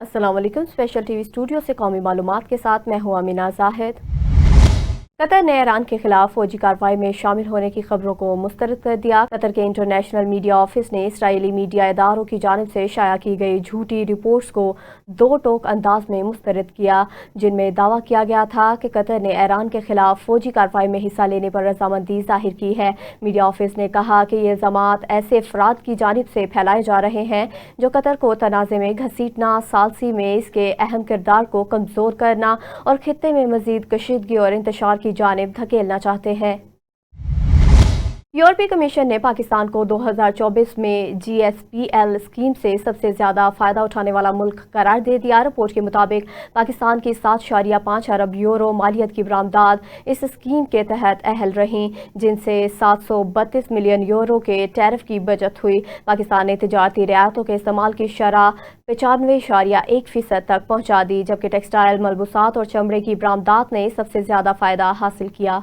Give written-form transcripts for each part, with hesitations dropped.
अस्सलाम वालेकुम। Special TV studio से कौमी मालूमात के साथ मैं हूं अमीना जाहिद। कतर ने ईरान के खिलाफ फौजी कार्रवाई में शामिल होने की खबरों को मुस्तरद कर दिया। कतर के इंटरनेशनल मीडिया ऑफिस ने इसराइली मीडिया इदारों की जानिब से शाया की गई झूठी रिपोर्ट्स को दो टोक अंदाज में मुस्तरद किया, जिनमें दावा किया गया था कि कतर ने ईरान के खिलाफ फौजी कार्रवाई में हिस्सा लेने पर रजामंदी जाहिर की है। मीडिया ऑफिस ने कहा कि ये इल्जामात ऐसे अफराद की जानिब से फैलाए जा रहे हैं जो कतर को तनाज़े में घसीटना, सालसी में इसके अहम किरदार को कमज़ोर करना और खित्ते में मज़ीद कशीदगी और इंतशार की जानिब धकेलना चाहते हैं। यूरोपीय कमीशन ने पाकिस्तान को 2024 में GSPL स्कीम से सबसे ज्यादा फायदा उठाने वाला मुल्क करार दे दिया। रिपोर्ट के मुताबिक पाकिस्तान की 7.5 अरब यूरो मालियत की बरामदाद इस स्कीम के तहत अहल रहीं, जिनसे 732 मिलियन यूरो के टैरिफ की बचत हुई। पाकिस्तान ने तिजारती रियायतों के इस्तेमाल की शरह 95.1% तक पहुंचा दी, जबकि टेक्सटाइल, मलबूसात और चमड़े की बरामदात ने सबसे ज्यादा फायदा हासिल किया।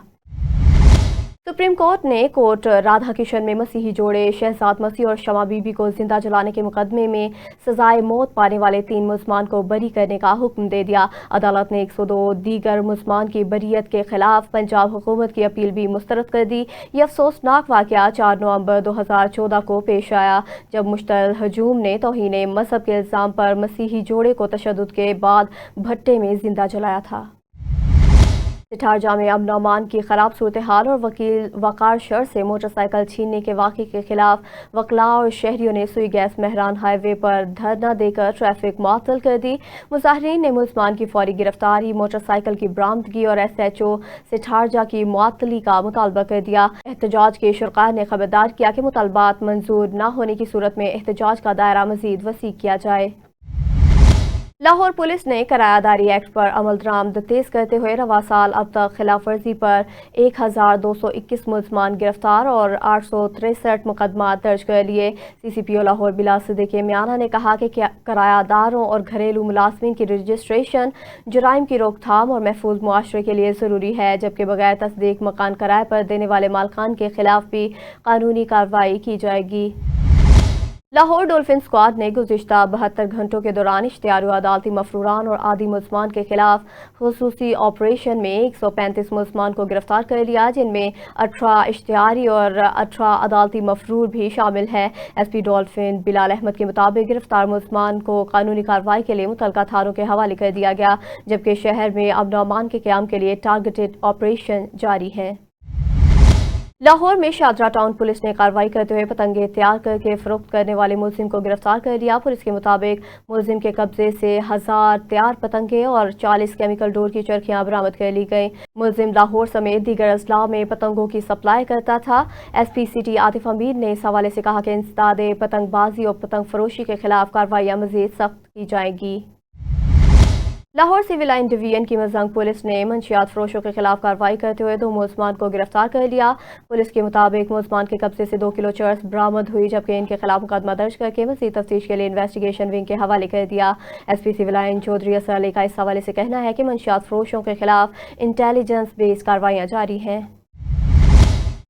सुप्रीम कोर्ट ने कोर्ट राधा किशन में मसीही जोड़े शहजाद मसीह और शमा बीबी को जिंदा जलाने के मुकदमे में सजाए मौत पाने वाले 3 मुल्जमान को बरी करने का हुक्म दे दिया। अदालत ने 102 दीगर मुल्जमान की बरीयत के खिलाफ पंजाब हुकूमत की अपील भी मुस्तरद कर दी। यह अफसोसनाक वाकया 4 नवंबर 2014 को पेश आया, जब मुश्तल हजूम ने तौहीन मजहब के इल्जाम पर मसीही जोड़े को तशद्दुद के बाद भट्टे में जिंदा जलाया था। सिठारजा में अमन अमान की खराब सूरत हाल और वकील वकार शर से मोटरसाइकिल छीनने के वाक़े के खिलाफ वकला और शहरियों ने सुई गैस महरान हाईवे पर धरना देकर ट्रैफिक मुअत्तल कर दी। मुजाहिरीन ने मुल्जमान की फौरी गिरफ्तारी, मोटरसाइकिल की बरामदगी और SHO सिठारजा की मुअत्तली का मुतालबा कर दिया। एहतजाज के शुरका ने खबरदार किया कि मुतालबात मंजूर न होने की सूरत में एहतजाज का दायरा मजीद वसी किया जाए। लाहौर पुलिस ने किरायादारी एक्ट पर अमल दरामद तेज करते हुए रवा साल अब तक खिलाफ वर्जी पर 1221 मुल्जमान गिरफ्तार और 863 मुकदमा दर्ज कर लिए। CCPO लाहौर बिलाल सिद्दीकी मियाना ने कहा कि किरायादारों और घरेलू मुलाजमीन की रजिस्ट्रेशन जराइम की रोकथाम और महफूज मुआशरे के लिए ज़रूरी है, जबकि बगैर तस्दीक मकान किराए पर देने वाले मालकान के खिलाफ भी कानूनी कार्रवाई की जाएगी। लाहौर डॉल्फिन स्क्वाड ने गुज़िश्ता 72 घंटों के दौरान इश्तिहारी अदालती मफरूरान और आदि मुल्जमान के खिलाफ खुसूसी ऑपरेशन में 135 मुल्जमान को गिरफ्तार कर लिया, जिनमें 18 इश्तिहारी और 18 अदालती मफरूर भी शामिल हैं। SP डॉल्फिन बिलाल अहमद के मुताबिक गिरफ्तार मुल्जमान को कानूनी कार्रवाई के लिए मुतलका थानों के हवाले कर दिया गया, जबकि शहर में अमन अमान के क़याम के लिए टारगेटेड ऑपरेशन जारी है। लाहौर में शादरा टाउन पुलिस ने कार्रवाई करते हुए पतंगे तैयार करके फरोख्त करने वाले मुलजिम को गिरफ्तार कर लिया। पुलिस के मुताबिक मुलजिम के कब्जे से 1000 तैयार पतंगे और 40 केमिकल डोर की चरखियां बरामद कर ली गई। मुलजिम लाहौर समेत दीगर अजला में पतंगों की सप्लाई करता था। SP सिटी आतिफ अमीर ने इस हवाले से कहा कि इंसदादे पतंगबाजी और पतंग फरोशी के खिलाफ कार्रवाइयां मजीद सख्त की जाएंगी। लाहौर सिविल लाइन डिवीजन की मजंग पुलिस ने मंशियात फरोशों के खिलाफ कार्रवाई करते हुए 2 मुल्जमान को गिरफ्तार कर लिया। पुलिस के मुताबिक मुल्जमान के कब्जे से 2 किलो चर्स बरामद हुई, जबकि इनके खिलाफ मुकदमा दर्ज करके मज़ीद तफ्तीश के लिए इन्वेस्टिगेशन विंग के हवाले कर दिया। SP सिविल लाइन चौधरी असर अली का इस हवाले से कहना है कि मंशियात फरोशों के खिलाफ इंटेलिजेंस बेस्ड कार्रवाइयाँ जारी हैं।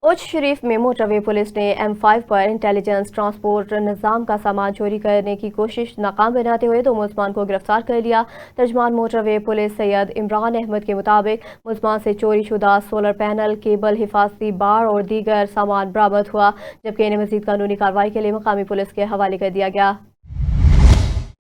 उच शरीफ में मोटरवे पुलिस ने M5 पर इंटेलिजेंस ट्रांसपोर्ट निज़ाम का सामान चोरी करने की कोशिश नाकाम बनाते हुए 2 मुल्जमान को गिरफ्तार कर लिया। तर्जमान मोटरवे पुलिस सैयद इमरान अहमद के मुताबिक मुल्जमान से चोरी शुदा सोलर पैनल, केबल, हिफाजती बाड़ और दीगर सामान बरामद हुआ, जबकि इन्हें मजीद कानूनी कार्रवाई के लिए मकामी पुलिस के हवाले कर दिया गया।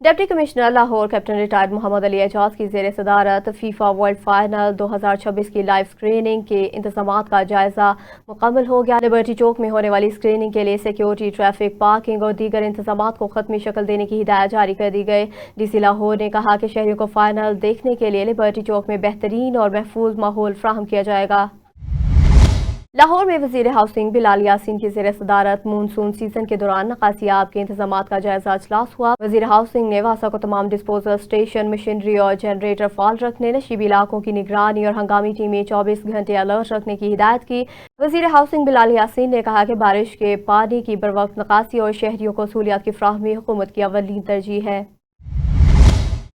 Deputy commissioner Lahore captain retired Mohammad Ali Ejaz की ज़ेर सदारत फीफा वर्ल्ड फाइनल 2026 की लाइव स्क्रीनिंग के इंतजामात का जायजा मुकम्मल हो गया। लिबर्टी चौक में होने वाली स्क्रीनिंग के लिए सिक्योरिटी, ट्रैफिक, पार्किंग और दीगर इंतजामात को खत्मी शक्ल देने की हिदायत जारी कर दी गई। DC लाहौर ने कहा कि शहरियों को फाइनल देखने के लिए लिबर्टी चौक में बेहतरीन और महफूज माहौल फ्राहम किया जाएगा। लाहौर में वजीर हाउसिंग बिलाल यासीन की ज़ेर सदारत मानसून सीजन के दौरान नकासियाब के इंतजामात का जायजा इजलास हुआ। वजीर हाउसिंग ने वासा को तमाम डिस्पोजल स्टेशन, मशीनरी और जनरेटर फाल रखने, नशीबी इलाकों की निगरानी और हंगामी टीमें 24 घंटे अलर्ट रखने की हिदायत की। वजीर हाउसिंग बिलाल यासीन ने कहा कि बारिश के पानी की बरवक्त नकासी और शहरियों को सहूलियात की फ्राहमी हुकूमत की अव्वलीन तरजीह है।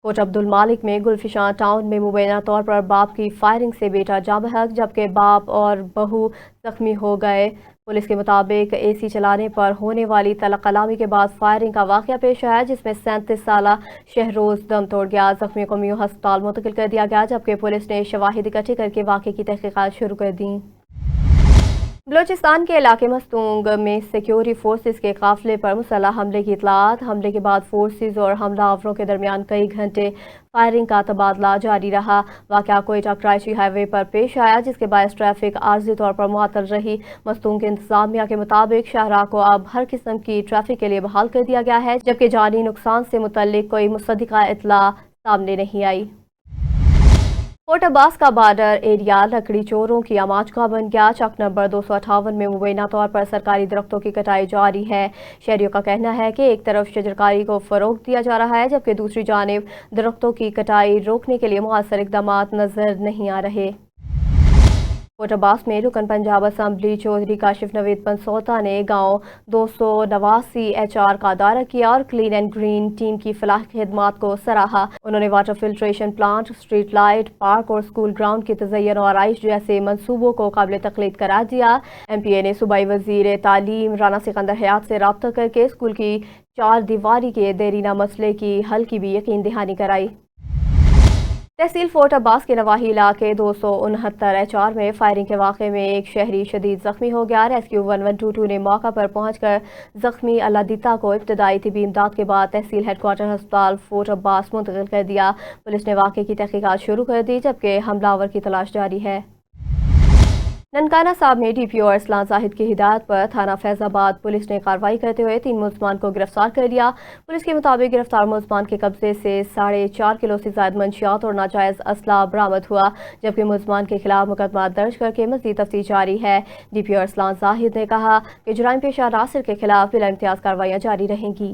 कोट अब्दुल मालिक में गुलफिशान टाउन में मुबैना तौर पर बाप की फायरिंग से बेटा जाँ बहक, जबकि बाप और बहू जख्मी हो गए। पुलिस के मुताबिक एसी चलाने पर होने वाली तलक कलामी के बाद फायरिंग का वाकया पेश आया, जिसमें 37 साला शहरोज दम तोड़ गया। जख्मियों को मियो अस्पताल मुंतकिल कर दिया गया, जबकि पुलिस ने शवाहिद इकट्ठे करके वाकये की तहकीकात शुरू कर दी। बलोचिस्तान के इलाके मस्तूंग में सिक्योरिटी फोर्सेस के काफिले पर मुसल्लह हमले की इतलात। हमले के बाद फोर्सेस और हमलावरों के दरमियान कई घंटे फायरिंग का तबादला जारी रहा। वाकया कोयटा कराची हाईवे पर पेश आया, जिसके बायस ट्रैफिक आर्जी तौर पर मुअत्तल रही। मस्तूंग के इंतजामिया के मुताबिक शाहराह को अब हर किस्म की ट्रैफिक के लिए बहाल कर दिया गया है, जबकि जानी नुकसान से मुतल्लिक कोई मुसद्दिका इतला सामने नहीं आई। कोट अब्बास का बॉर्डर एरिया लकड़ी चोरों की आमाजगाह बन गया। चक नंबर 258 में मुबैना तौर पर सरकारी दरख्तों की कटाई जारी है। शहरियों का कहना है कि एक तरफ शजरकारी को फरोग दिया जा रहा है, जबकि दूसरी जानिब दरख्तों की कटाई रोकने के लिए मुअस्सर इक़दामात नजर नहीं आ रहे। कोट अब्बास में रुकन पंजाब असम्बली चौधरी काशिफ नवीद पंसोता ने गांव 289 HR का दौरा किया और क्लीन एंड ग्रीन टीम की फलाह खिदमात को सराहा। उन्होंने water filtration plant, street light, park और स्कूल ग्राउंड की तज़य्युन और आराइश जैसे मंसूबों को काबिल तकलीद करार दिया। MPA ने सूबाई वज़ीर तालीम राना सिकंदर हयात से रब्ता करके स्कूल की 4 दीवारी के देरीना मसले की हल की भी यकीन दहानी कराई। तहसील फोर्ट अब्बास के नवाही इलाके 269 HR में फायरिंग के वाक़े में एक शहरी शदीद जख्मी हो गया। रेस्क्यू 1122 ने मौका पर पहुंचकर जख्मी अल्लादीता को इब्तदाई तिबी इमदाद के बाद तहसील हेडक्वार्टर अस्पताल फोर्ट अब्बास मुंतकिल कर दिया। पुलिस ने वाक़े की तहकीकात शुरू कर दी, जबकि हमलावर की तलाश जारी है। ननकाना साहब में DPO अरसलान जाहिद की हिदायत पर थाना फैजाबाद पुलिस ने कार्रवाई करते हुए 3 मुलजमान को गिरफ्तार कर लिया। पुलिस के मुताबिक गिरफ्तार मुलजमान के कब्जे से 4.5 किलो से ज्यादा मंशियात और नाजायज असला बरामद हुआ, जबकि मुलजमान के खिलाफ मुकदमा दर्ज करके मजीद तफ्तीश जारी है। DPO अरसलान जाहिद ने कहा कि जुराइम पेशा नासिर के खिलाफ बिला इम्तियाज कार्रवाइयाँ जारी रहेंगी।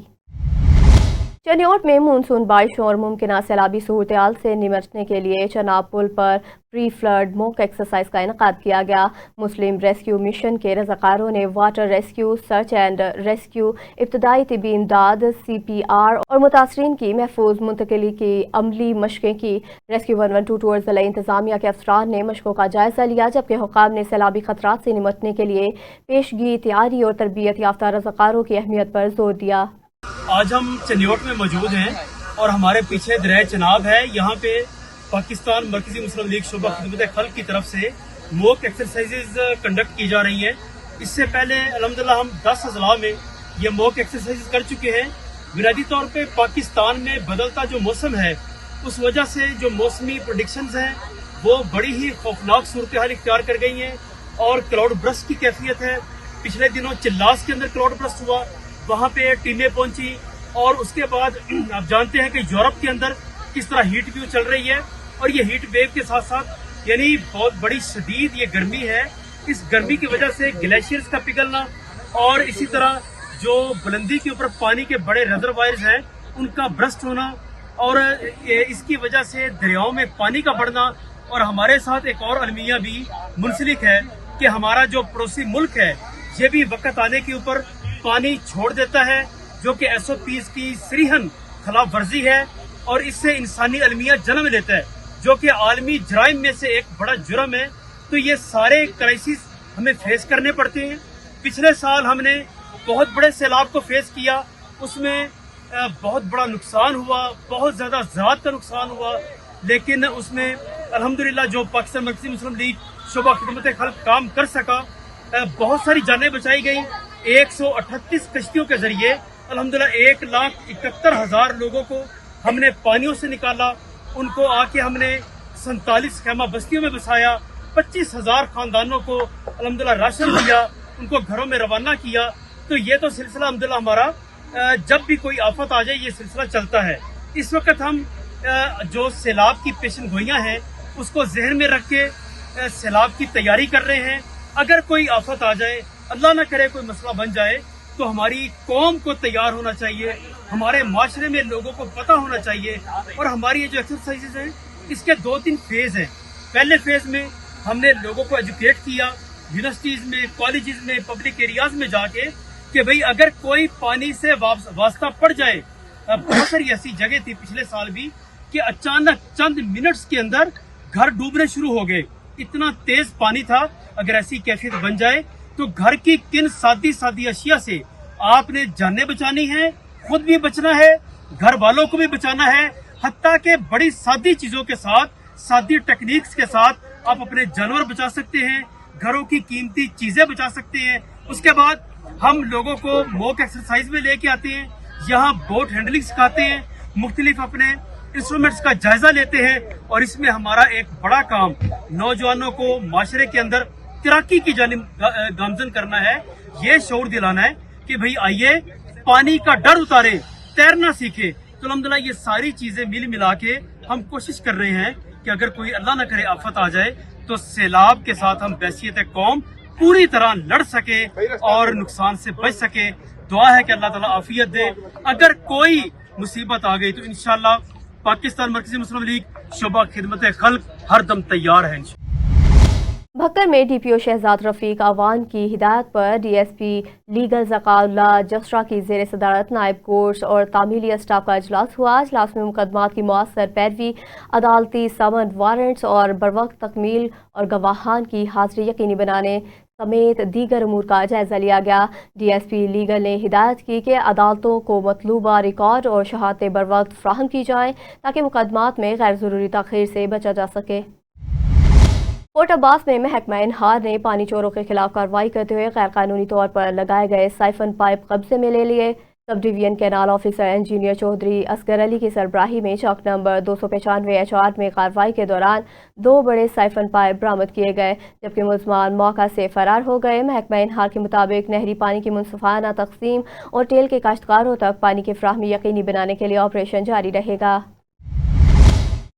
चनियोट में मानसून बारिशों और मुमकिन सैलाबी सूरत-ए-हाल से निपटने के लिए चनाब पुल पर प्री फ्लड मॉक एक्सरसाइज का इनेकाद किया गया। मुस्लिम रेस्क्यू मिशन के रज़ाकारों ने water rescue, search and rescue, इब्तदाई तिबी इमदाद, CPR और मुतासरीन की महफूज मुंतकिली की अमली मशकें की। रेस्क्यू 1122 और ज़िला इंतजामिया के अफसरान ने मशकों का जायजा लिया, जबकि हुक्काम ने सैलाबी खतरात से निपटने के लिए पेशगी, तैयारी और तरबियत याफ्ता रज़ाकारों की अहमियत पर जोर दिया। आज हम चनियोट में मौजूद हैं और हमारे पीछे दरिया चनाब है। यहाँ पे पाकिस्तान मरकजी मुस्लिम लीग शोबा खिदमत खल्क की तरफ से मॉक एक्सरसाइजेज कंडक्ट की जा रही हैं। इससे पहले अल्हम्दुलिल्लाह हम 10 अजला में ये मॉक एक्सरसाइजेज कर चुके हैं। बुनियादी तौर पे पाकिस्तान में बदलता जो मौसम है, उस वजह से जो मौसमी प्रेडिक्शंस हैं वो बड़ी ही खौफनाक सूरत हाल इख्तियार कर गई हैं और क्लाउड ब्रस्ट की कैफियत है। पिछले दिनों चिल्लास के अंदर क्लाउड ब्रस्ट हुआ, वहां पे टीमें पहुंची और उसके बाद आप जानते हैं कि यूरोप के अंदर किस तरह हीट वेव चल रही है और ये हीट वेव के साथ साथ यानी बहुत बड़ी शदीद ये गर्मी है। इस गर्मी की वजह से ग्लेशियर्स का पिघलना और इसी तरह जो बुलंदी के ऊपर पानी के बड़े रिजर्वायर्स हैं उनका ब्रस्ट होना और इसकी वजह से दरियाओं में पानी का बढ़ना। और हमारे साथ एक और अलमिया भी मुंसलिक है कि हमारा जो पड़ोसी मुल्क है ये भी वक्त आने के ऊपर पानी छोड़ देता है, जो कि SOPs की सरीहन खिलाफ वर्जी है और इससे इंसानी अलमिया जन्म लेता है, जो कि आलमी जराइम में से एक बड़ा जुर्म है। तो ये सारे क्राइसिस हमें फेस करने पड़ते हैं। पिछले साल हमने बहुत बड़े सैलाब को फेस किया, उसमें बहुत बड़ा नुकसान हुआ, बहुत ज्यादा ज़राअत का नुकसान हुआ, लेकिन उसमें अल्हम्दुलिल्लाह जो पाकिस्तान मरकजी मुस्लिम लीग शोबा खिदमत खल्क काम कर सका, बहुत सारी जानें बचाई गई। 138 कश्तियों के जरिए अल्हम्दुलिल्लाह 1,71,000 लोगों को हमने पानियों से निकाला। उनको आके हमने 47 खेमा बस्तियों में बसाया, 25,000 खानदानों को अल्हम्दुलिल्लाह राशन दिया, उनको घरों में रवाना किया। तो ये तो सिलसिला अल्हम्दुलिल्लाह हमारा जब भी कोई आफत आ जाए ये सिलसिला चलता है। इस वक्त हम जो सैलाब की पेशन गोइयां हैं उसको जहन में रख के सैलाब की तैयारी कर रहे हैं। अगर कोई आफत आ जाए, अल्लाह न करे कोई मसला बन जाए, तो हमारी कौम को तैयार होना चाहिए, हमारे माशरे में लोगों को पता होना चाहिए। और हमारी ये जो एक्सरसाइजेज हैं इसके 2-3 फेज हैं। पहले फेज में हमने लोगों को एजुकेट किया यूनिवर्सिटीज में, कॉलेजेस में, पब्लिक एरियाज में जाके कि भाई अगर कोई पानी से वास्ता पड़ जाए बहुत सारी ऐसी जगह थी पिछले साल भी कि अचानक चंद मिनट्स के अंदर घर डूबने शुरू हो गए। इतना तेज पानी था। अगर ऐसी कैफियत बन जाए तो घर की किन सादी सादी अशिया से आपने जानें बचानी है, खुद भी बचना है, घर वालों को भी बचाना है। हत्ता के बड़ी सादी चीजों के साथ, सादी टेक्निक्स के साथ आप अपने जानवर बचा सकते हैं, घरों की कीमती चीजें बचा सकते हैं। उसके बाद हम लोगों को मॉक एक्सरसाइज में लेके आते हैं, यहाँ बोट हैंडलिंग सिखाते हैं, मुख्तलिफ अपने इंस्ट्रूमेंट्स का जायजा लेते हैं। और इसमें हमारा एक बड़ा काम नौजवानों को माशरे के अंदर तैराकी की जानिब गामजन करना है, ये शऊर दिलाना है कि भाई आइए पानी का डर उतारे, तैरना सीखे। तो अल्हम्दुलिल्लाह ये सारी चीजें मिल मिला के हम कोशिश कर रहे हैं कि अगर कोई अल्लाह न करे आफत आ जाए तो सैलाब के साथ हम बैसियत कौम पूरी तरह लड़ सके और नुकसान से बच सके। दुआ है कि अल्लाह ताला आफियत दे। अगर कोई मुसीबत आ गई तो इंशाअल्लाह पाकिस्तान मरकजी मुस्लिम लीग शोबा खिदमत खल्क हर दम तैयार है। भक्कर में डीपीओ शहजाद रफीक अवान की हिदायत पर डीएसपी लीगल ज़काउल्ला जसरा की ज़ेर सदारत नायब कोर्स और तामीली स्टाफ का इजलास हुआ। इजलास में मुकदमात की मौसर पैरवी, अदालती समन, वारंट्स और बरवक्त तकमील और गवाहान की हाजिरी यकीनी बनाने समेत दीगर अमूर का जायजा लिया गया। डीएसपी लीगल ने हिदायत की कि अदालतों को मतलूबा रिकॉर्ड और शहादतें बरवक्त फ्राहम की जाएँ ताकि मुकदमात में गैर ज़रूरी ताख़ीर से बचा जा सके। कोट अब्बास में महकमा इनहार ने पानी चोरों के खिलाफ कार्रवाई करते हुए गैर कानूनी तौर पर लगाए गए साइफन पाइप कब्जे में ले लिए। Sub division canal officer engineer Chaudhry Asghar Ali की सरबराही में चौक नंबर 295 HR में कार्रवाई के दौरान 2 बड़े साइफन पाइप बरामद किए गए, जबकि मुलजमान मौका से फरार हो गए। महकमा इनहार के मुताबिक नहरी पानी की मुनसिफाना तकसीम और टेल के काश्तकारों तक पानी की फ्राहमी यकीनी बनाने के लिए ऑपरेशन जारी रहेगा।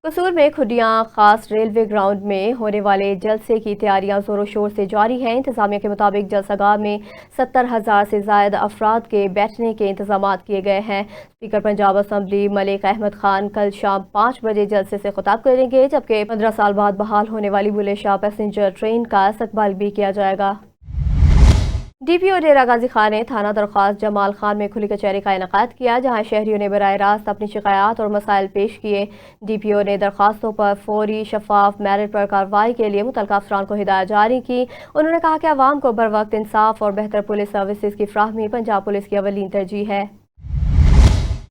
कसूर में खुडियां खास रेलवे ग्राउंड में होने वाले जलसे की तैयारियां जोरों शोर से जारी हैं। इंतजामिया के मुताबिक जलसागाह में 70,000 से ज़ायद अफराद के बैठने के इंतजाम किए गए हैं। स्पीकर पंजाब असम्बली मलिक अहमद खान कल शाम 5 बजे जलसे से खिताब करेंगे, जबकि 15 साल बाद बहाल होने वाली बुले शाह पैसेंजर ट्रेन का इस्तकबाल भी किया जाएगा। डीपीओ डेरा गाजी खान ने थाना दरख्वास्त जमाल खान में खुली कचहरी का इनेकाद किया, जहां शहरियों ने बराह रास्त अपनी शिकायत और मसाइल पेश किए। डीपीओ ने दरख्वास्तों पर फौरी शफाफ मेरिट पर कार्रवाई के लिए मुतल्लिका अफसरान को हिदायत जारी की। उन्होंने कहा कि आवाम को बर वक्त इंसाफ और बेहतर पुलिस सर्विसेज की फ्राहमी पंजाब पुलिस की अवलीन तरजीह है।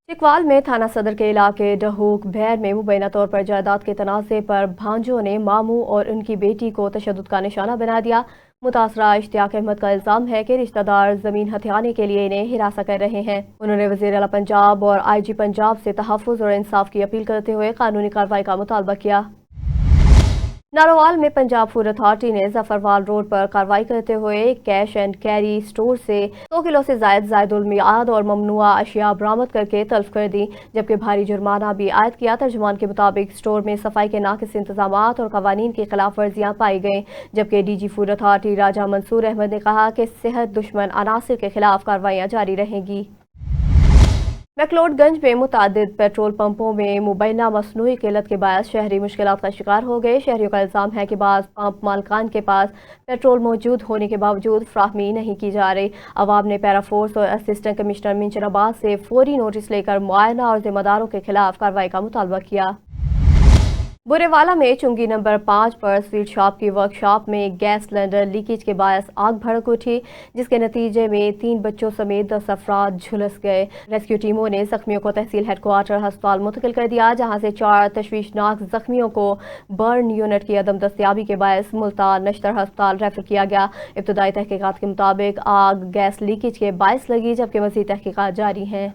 चिकवाल में थाना सदर के इलाके डहूक भैर में मुबैना तौर पर जायदाद के तनाज़े पर भांजों ने मामू और उनकी बेटी को तशद्दुद का निशाना बना दिया। मुतासरा इश्तियाक अहमद का इल्ज़ाम है कि रिश्तेदार ज़मीन हथियाने के लिए इन्हें हिरासा कर रहे हैं। उन्होंने वज़ीर आला पंजाब और IG पंजाब से तहफ़्फ़ुज़ और इंसाफ की अपील करते हुए कानूनी कार्रवाई का मुतालबा किया। नारोवाल में पंजाब फूड अथॉरिटी ने जफरवाल रोड पर कार्रवाई करते हुए कैश एंड कैरी स्टोर से 100 किलो से ज़ायदुल मियाद और ममनुआ अशिया बरामद करके तल्फ कर दी, जबकि भारी जुर्माना भी आयद किया। तर्जुमान के मुताबिक स्टोर में सफाई के नाक़िस इंतजामात और कवानीन की खिलाफ वर्जियाँ पाई गई, जबकि DG फूड अथॉरिटी राजा मंसूर अहमद ने कहा कि सेहत दुश्मन अनासिर के खिलाफ कार्रवाइयाँ जारी रहेंगी। मैक्लोडगंज में मुतादिद पेट्रोल पंपों में मुबैना मसनूई किल्लत के बायस शहरी मुश्किलात का शिकार हो गए। शहरियों का इल्ज़ाम है कि बाज़ पंप मालकान के पास पेट्रोल मौजूद होने के बावजूद फ्राहमी नहीं की जा रही। अवाम ने पैराफोर्स और असिस्टेंट कमिश्नर मिंचनाबाद से फौरी नोटिस लेकर मुआयना और जिम्मेदारों के खिलाफ कार्रवाई का मुतालबा किया। बुरेवाला में चुंगी नंबर 5 पर स्वीट शॉप की वर्कशॉप में गैस सिलेंडर लीकेज के बायस आग भड़क उठी, जिसके नतीजे में 3 बच्चों समेत 10 अफराद झुलस गए। रेस्क्यू टीमों ने जख्मियों को तहसील हेडक्वार्टर अस्पताल मुंतकिल कर दिया, जहां से 4 तशवीशनाक जख्मियों को बर्न यूनिट की अदम दस्तियाबी के बायस मुल्तान नश्तर अस्पताल रेफर किया गया। इब्तदाई तहकीकात के मुताबिक आग गैस लीकेज के बायस लगी, जबकि मज़ीद तहकीकात जारी हैं।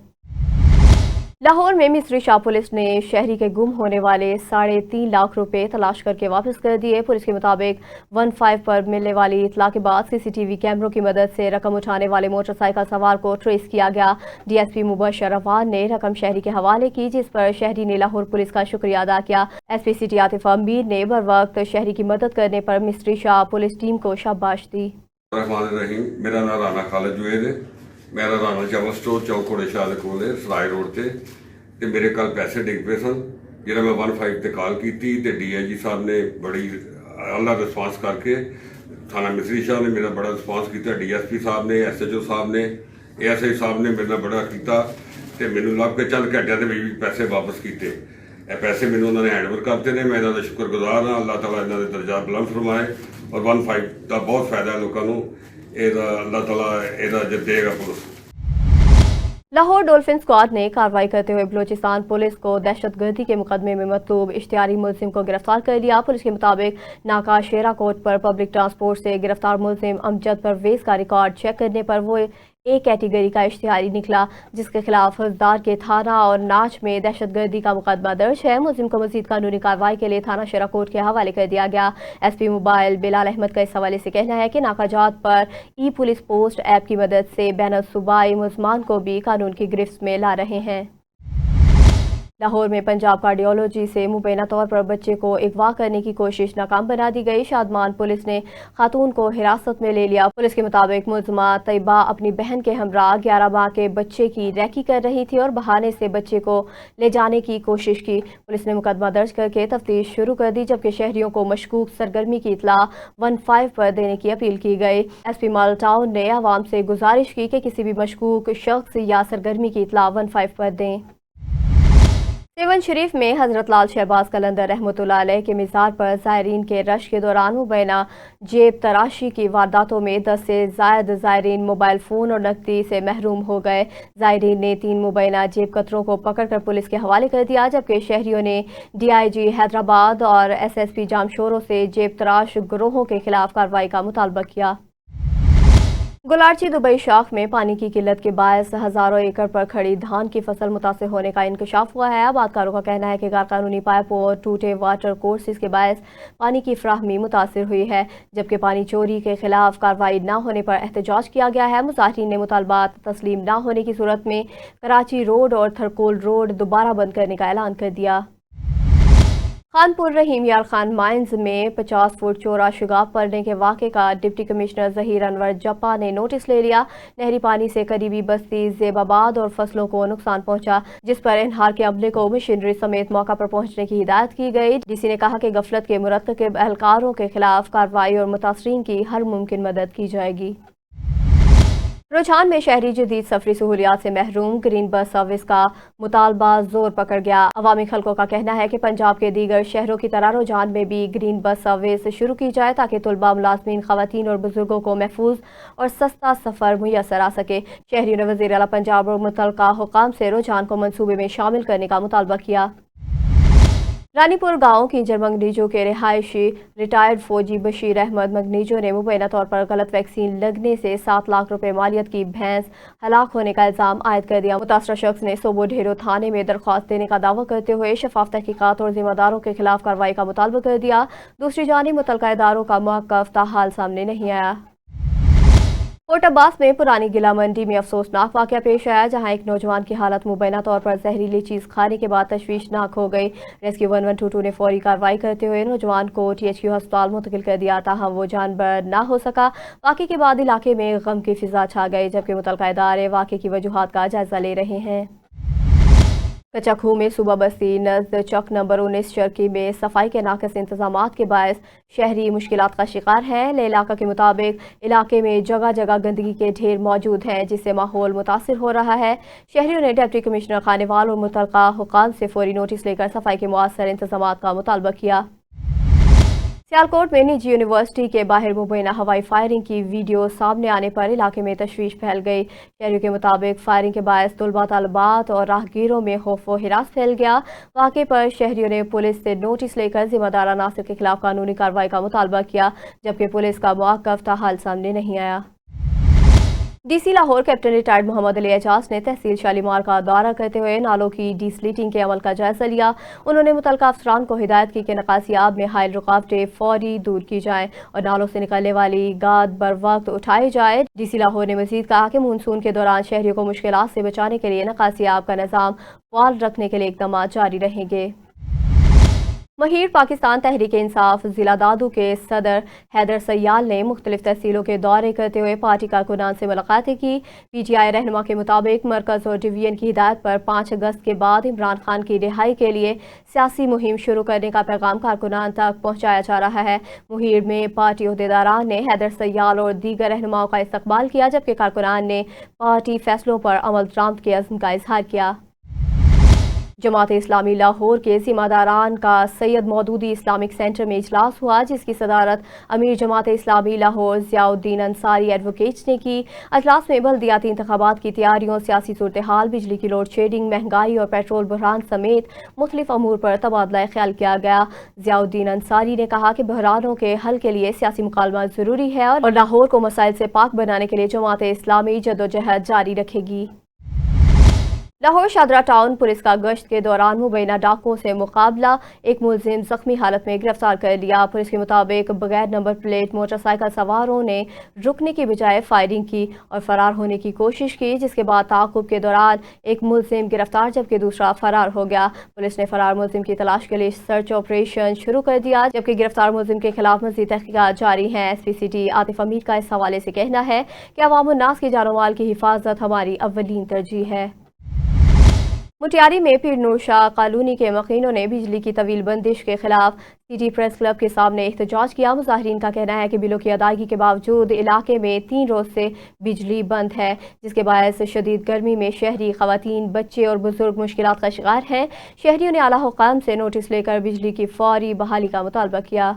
लाहौर में मिस्री शाह पुलिस ने शहरी के गुम होने वाले 3.5 लाख रुपए तलाश करके वापस कर दिए। पुलिस के मुताबिक 15 पर मिलने वाली इतला के बाद CCTV कैमरों की मदद से रकम उठाने वाले मोटरसाइकिल सवार को ट्रेस किया गया। DSP मुबशर अवान ने रकम शहरी के हवाले की, जिस पर शहरी ने लाहौर पुलिस का शुक्रिया अदा किया। SP सिटी आतिफ अमीर ने बर वक्त शहरी की मदद करने पर मिस्री शाह पुलिस टीम को शाबाश दी। मेरा नाम राना खालिद जुएद है। मेरा राना चावल स्टोर चौक घोड़े शाह दे कोल सराय रोड ते ते मेरे कल पैसे डिग पे सन, जिहड़ा मैं 15 ते कॉल की ते DIG साहब ने बड़ी अल्लाह रिस्पांस करके थाना मिस्री शाह ने मेरा बड़ा रिस्पांस किया, DSP साहब ने SHO साहब ने ASI साहब ने मेरे बड़ा किया ਤੇ ਮੈਨੂੰ ਲੱਭ ਕੇ ਚੰਦ ਘੰਟਿਆਂ ਦੇ ਵਿੱਚ ਪੈਸੇ ਵਾਪਸ ਕੀਤੇ। ਇਹ ਪੈਸੇ ਮੈਨੂੰ ਉਹਨਾਂ ਨੇ ਹੈਂਡਓਵਰ ਕਰਤੇ ਨੇ। ਮੈਂ ਇਹਨਾਂ ਦਾ ਸ਼ੁਕਰਗੁਜ਼ਾਰ ਹਾਂ। ਅੱਲਾਹ ਤਾਲਾ ਇਹਨਾਂ ਦੇ ਦਰਜਾ ਬੁਲੰਦ ਫਰਮਾਏ ਔਰ 15 ਦਾ ਬਹੁਤ ਫਾਇਦਾ ਲੋਕਾਂ ਨੂੰ। ਇਹਦਾ ਅੱਲਾਹ ਤਾਲਾ ਇਹਦਾ ਜਦ ਦੇਗਾ ਪੁਲਿਸ। लाहौर डॉल्फिन स्क्वाड ने कार्रवाई करते हुए बलूचिस्तान पुलिस को दहशतगर्दी के मुकदमे में मतलूब इश्तिहारी मुलजिम को गिरफ्तार कर लिया। पुलिस के मुताबिक नाका शेरा कोट पर पब्लिक ट्रांसपोर्ट से गिरफ्तार मुलजिम अमजद परवेज का रिकॉर्ड चेक करने पर वो एक कैटेगरी का इश्तिहारी निकला, जिसके खिलाफ फौजदार के थाना और नाच में दहशतगर्दी का मुकदमा दर्ज है। मुलजिम को मजीद कानूनी कार्रवाई के लिए थाना शेराकोट के हवाले कर दिया गया। SP मोबाइल बिलाल अहमद का इस हवाले से कहना है कि नाकाजात पर ई पुलिस पोस्ट ऐप की मदद से बैन सूबाई मुलजमान को भी कानून की गिरफ्त में ला रहे हैं। लाहौर में पंजाब कार्डियोलॉजी से मुबैना तौर पर बच्चे को अगवा करने की कोशिश नाकाम बना दी गई। शादमान पुलिस ने खातून को हिरासत में ले लिया। पुलिस के मुताबिक मुलजमा तैयबा अपनी बहन के हमरा 11 माह के बच्चे की रैकी कर रही थी और बहाने से बच्चे को ले जाने की कोशिश की। पुलिस ने मुकदमा दर्ज करके तफ्तीश शुरू कर दी, जबकि शहरियों को मशकूक सरगर्मी की इतला 15 पर देने की अपील की गई। SP माल टाउन ने आवाम से गुजारिश की कि किसी भी मशकूक शख्स या सरगर्मी की इतला 15 पर दें। सेवन शरीफ में हजरत लाल शहबाज कलंदर रहमतुल्लाह अलैह के मिज़ार पर ज़ायरीन के रश के दौरान मुबैना जेब तराशी की वारदातों में 10 से ज़ायद ज़ायरीन मोबाइल फ़ोन और नकदी से महरूम हो गए। ज़ायरीन ने 3 मुबैना जेब कतरों को पकड़कर पुलिस के हवाले कर दिया, जबकि शहरियों ने DIG हैदराबाद और SSP जामशोरों से जेब तराश गिरोहों के खिलाफ कार्रवाई का मुतालबा किया। गुलारची दुबई शाख में पानी की किल्लत के बायस हजारों एकड़ पर खड़ी धान की फसल मुतासिर होने का इंकशाफ हुआ है। आबादकारों का कहना है कि गैर कानूनी पाइपों और टूटे वाटर कोर्सेज के बायस पानी की फ्राहमी मुतासिर हुई है, जबकि पानी चोरी के खिलाफ कार्रवाई न होने पर एहतजाज किया गया है। मुजाहिरीन ने मुतालबात तस्लीम न होने की सूरत में कराची रोड और थरकोल रोड दोबारा बंद करने का ऐलान कर दिया। खानपुर रहीम यार खान माइंस में 50 फुट चौड़ा शगाफ पड़ने के वाक़े का डिप्टी कमिश्नर ज़हीर अनवर जप्पा ने नोटिस ले लिया। नहरी पानी से करीबी बस्ती ज़ेबाबाद और फसलों को नुकसान पहुंचा, जिस पर इन्हार के अमले को मशीनरी समेत मौका पर पहुंचने की हिदायत की गई। DC ने कहा कि गफलत के मुरतकिब एहलकारों के खिलाफ कार्रवाई और मुतासरीन की हर मुमकिन मदद की जाएगी। रुझान में शहरी जदीद सफरी सहूलियात से महरूम ग्रीन बस सर्विस का मुतालबा जोर पकड़ गया। अवामी खल्कों का कहना है कि पंजाब के दीगर शहरों की तरह रुझान में भी ग्रीन बस सर्विस शुरू की जाए, ताकि तलबा, मुलाजमीन, खवातीन और बुजुर्गों को महफूज और सस्ता सफर मुयसर आ सके। शहरियों ने वज़ीर आला पंजाब और मुतल्लिका हुकाम से रुझान को मंसूबे में शामिल करने का मुतालबा किया। रानीपुर गांव की जरमंगनीजो के रिहायशी रिटायर्ड फौजी बशीर अहमद मंगनीजो ने मुबैना तौर पर गलत वैक्सीन लगने से 7 लाख रुपए मालियत की भैंस हलाक होने का इल्जाम आयद कर दिया। मुतासरा शख्स ने सोबो ढेरो थाने में दरख्वास्त देने का दावा करते हुए शफाफ तहकीकात और जिम्मेदारों के खिलाफ कार्रवाई का मुतालबा कर दिया। दूसरी जानिब मुतल्लिका इदारों का मौक़िफ़ ताहाल सामने नहीं आया। कोट अब्बास में पुरानी गिला मंडी में अफसोसनाक वाक़या पेश आया, जहां एक नौजवान की हालत मुबैना तौर पर जहरीली चीज़ खाने के बाद तशवीशनाक हो गई। रेस्क्यू 112 ने फौरी कार्रवाई करते हुए नौजवान को THQ अस्पताल मुंतकिल कर दिया, ताहम वो जानबर ना हो सका। वाक़े के बाद इलाके में गम की फिजा छा गई, जबकि मुतल्लिका इदारे वाक़े की वजूहात का जायजा ले रहे हैं। कचखू में सूबा बस्ती नज़द चौक नंबर 19 चरकी में सफाई के नाक़िस इंतजामात के बायस शहरी मुश्किलात का शिकार हैं। इलाका के मुताबिक इलाके में जगह जगह गंदगी के ढेर मौजूद हैं, जिससे माहौल मुतासिर हो रहा है। शहरियों ने डिप्टी कमिश्नर खानेवाल और मुतल्लिका हुकाम से फौरी नोटिस लेकर सफाई के मुअस्सर इंतजामात का मुतालबा किया। सियालकोट में निजी यूनिवर्सिटी के बाहर मुबैना हवाई फायरिंग की वीडियो सामने आने पर इलाके में तशवीश फैल गई। शहरियों के मुताबिक फायरिंग के बायस तलबा, तालिबात और राहगीरों में खौफ व हिरास फैल गया। वाक़े पर शहरियों ने पुलिस से नोटिस लेकर जिम्मेदार अनासिर के खिलाफ कानूनी कार्रवाई का मुतालबा किया, जबकि पुलिस का मौक़िफ़ ताहाल सामने नहीं आया। DC Lahore captain retired Mohammad Ali Ejaz ने तहसील शालीमार का दौरा करते हुए नालों की डीसलीटिंग के अमल का जायजा लिया। उन्होंने मुतल्लिका अफसरान को हिदायत की कि नकासियाब में हाइल रुकावटें फौरी दूर की जाएं और नालों से निकलने वाली गाद बर वक्त उठाई जाए। DC लाहौर ने मजीद कहा कि मानसून के दौरान शहरियों को मुश्किलात से बचाने के लिए नकासियाब का निज़ाम फाल रखने के लिए इक़दाम जारी रहेंगे। مہیر پاکستان تحریک انصاف ضلع دادو کے صدر حیدر سیال نے مختلف تحصیلوں کے دورے کرتے ہوئے پارٹی کارکنان سے ملاقاتیں کی۔ پی ٹی آئی رہنما کے مطابق مرکز اور ڈویژن کی ہدایت پر 5 اگست کے بعد عمران خان کی رہائی کے لیے سیاسی مہم شروع کرنے کا پیغام کارکنان تک پہنچایا جا رہا ہے۔ مہیر میں پارٹی عہدیداران نے حیدر سیال اور دیگر رہنماؤں کا استقبال کیا، جبکہ کارکنان نے پارٹی فیصلوں پر عمل درآمد کے عزم کا اظہار کیا۔ جماعت اسلامی لاہور کے ذمہ داران کا سید مودودی اسلامک سینٹر میں اجلاس ہوا، جس کی صدارت امیر جماعت اسلامی لاہور ضیاء الدین انصاری ایڈوکیٹ نے کی۔ اجلاس میں بلدیاتی انتخابات کی تیاریوں، سیاسی صورتحال، بجلی کی لوڈ شیڈنگ، مہنگائی اور پیٹرول بحران سمیت مختلف امور پر تبادلہ خیال کیا گیا۔ ضیاء الدین انصاری نے کہا کہ بحرانوں کے حل کے لیے سیاسی مکالمہ ضروری ہے اور لاہور کو مسائل سے پاک بنانے کے لیے جماعت اسلامی جدوجہد جاری رکھے گی۔ لاہور شادرہ ٹاؤن پولیس کا گشت کے دوران مبینہ ڈاکوؤں سے مقابلہ، ایک ملزم زخمی حالت میں گرفتار کر لیا۔ پولیس کے مطابق بغیر نمبر پلیٹ موٹر سائیکل سواروں نے رکنے کی بجائے فائرنگ کی اور فرار ہونے کی کوشش کی، جس کے بعد تعاقب کے دوران ایک ملزم گرفتار جبکہ دوسرا فرار ہو گیا۔ پولیس نے فرار ملزم کی تلاش کے لیے سرچ آپریشن شروع کر دیا، جبکہ گرفتار ملزم کے خلاف مزید تحقیقات جاری ہیں۔ S P C T Atif Amir کا اس حوالے سے کہنا ہے کہ عوام الناس کی جان و مال کی حفاظت ہماری اولین ترجیح ہے۔ مٹیاری میں پیر نور شاہ کالونی کے مکینوں نے بجلی کی طویل بندش کے خلاف سٹی پریس کلب کے سامنے احتجاج کیا۔ مظاہرین کا کہنا ہے کہ بلوں کی ادائیگی کے باوجود علاقے میں 3 روز سے بجلی بند ہے، جس کے باعث شدید گرمی میں شہری خواتین، بچے اور بزرگ مشکلات کا شکار ہیں۔ شہریوں نے اعلیٰ حکام سے نوٹس لے کر بجلی کی فوری بحالی کا مطالبہ کیا۔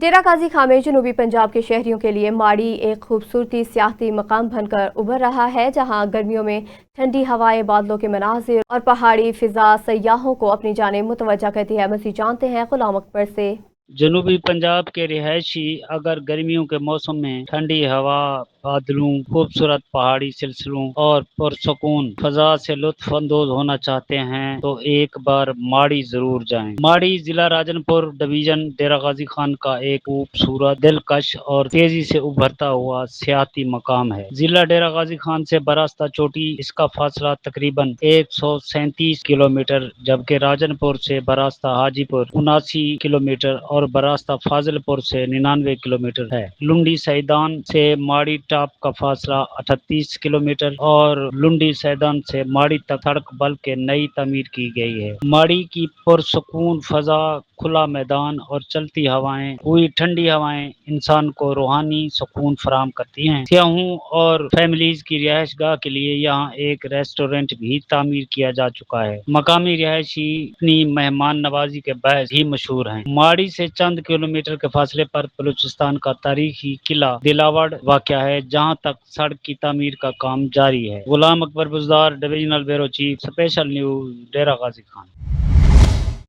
ڈیرہ غازی خان میں جنوبی پنجاب کے شہریوں کے لیے ماڑی ایک خوبصورتی سیاحتی مقام بن کر ابھر رہا ہے، جہاں گرمیوں میں ٹھنڈی ہوائیں، بادلوں کے مناظر اور پہاڑی فضا سیاحوں کو اپنی جانب متوجہ کرتی ہے۔ مزید جانتے ہیں غلام اکبر سے۔ جنوبی پنجاب کے رہائشی اگر گرمیوں کے موسم میں ٹھنڈی ہوا، بادلوں، خوبصورت پہاڑی سلسلوں اور پرسکون فضا سے لطف اندوز ہونا چاہتے ہیں تو ایک بار ماڑی ضرور جائیں۔ ماڑی ضلع راجن پور ڈویژن ڈیرہ غازی خان کا ایک خوبصورت، دلکش اور تیزی سے ابھرتا ہوا سیاحتی مقام ہے۔ ضلع ڈیرہ غازی خان سے براستہ چوٹی اس کا فاصلہ تقریباً 137 کلومیٹر، جبکہ راجن پور سے براستہ حاجی پور 79 کلومیٹر اور براستہ فاضل پور سے 99 کلومیٹر ہے۔ لنڈی سیدان سے ماڑی ٹاپ کا فاصلہ 38 کلومیٹر اور لنڈی سیدان سے ماڑی تک سڑک بلکہ نئی تعمیر کی گئی ہے۔ ماڑی کی پرسکون فضا، کھلا میدان اور چلتی ہوائیں، ہوئی ٹھنڈی ہوائیں انسان کو روحانی سکون فراہم کرتی ہیں۔ سیاحوں اور فیملیز کی رہائش گاہ کے لیے یہاں ایک ریسٹورنٹ بھی تعمیر کیا جا چکا ہے۔ مقامی رہائشی اپنی مہمان نوازی کے باعث ہی مشہور ہیں۔ ماڑی سے چند کلومیٹر کے فاصلے پر بلوچستان کا تاریخی قلعہ دلاوڑ واقع ہے، جہاں تک سڑک کی تعمیر کا کام جاری ہے۔ Ghulam Akbar Buzdar, divisional bureau chief, special news, Dera Ghazi Khan.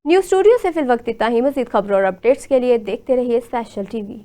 News studio سے فی الوقت اتنا ہی۔ مزید خبروں اور اپڈیٹس کے لیے دیکھتے رہیے اسپیشل ٹی وی۔